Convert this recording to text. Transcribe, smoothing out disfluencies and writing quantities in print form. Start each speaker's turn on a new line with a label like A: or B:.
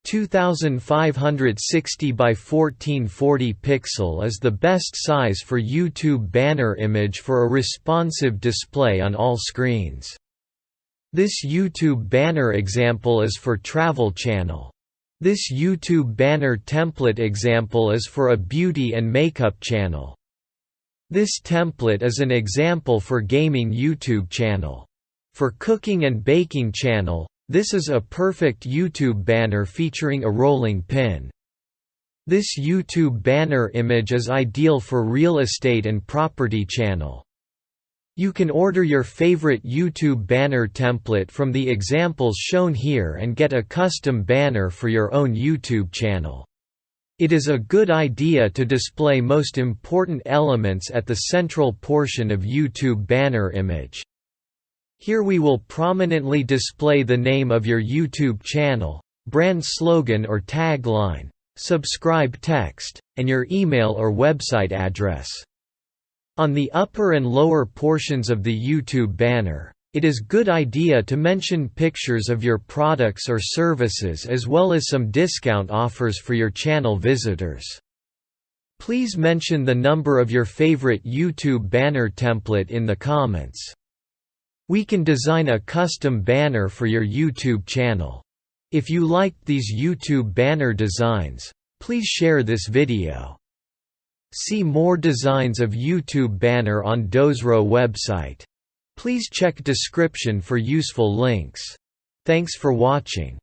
A: 2560 by 1440 pixel is the best size for YouTube banner image for a responsive display on all screens. This YouTube banner example is for travel channel. This YouTube banner template example is for a beauty and makeup channel. This template is an example for gaming YouTube channel. For cooking and baking channel, this is a perfect YouTube banner featuring a rolling pin. This YouTube banner image is ideal for real estate and property channel. You can order your favorite YouTube banner template from the examples shown here and get a custom banner for your own YouTube channel. It is a good idea to display most important elements at the central portion of YouTube banner image. Here we will prominently display the name of your YouTube channel, brand slogan or tagline, subscribe text, and your email or website address. On the upper and lower portions of the YouTube banner, it is good idea to mention pictures of your products or services as well as some discount offers for your channel visitors. Please mention the number of your favorite YouTube banner template in the comments. We can design a custom banner for your YouTube channel. If you liked these YouTube banner designs, please share this video. See more designs of YouTube banner on Dozro website. Please check description for useful links. Thanks for watching.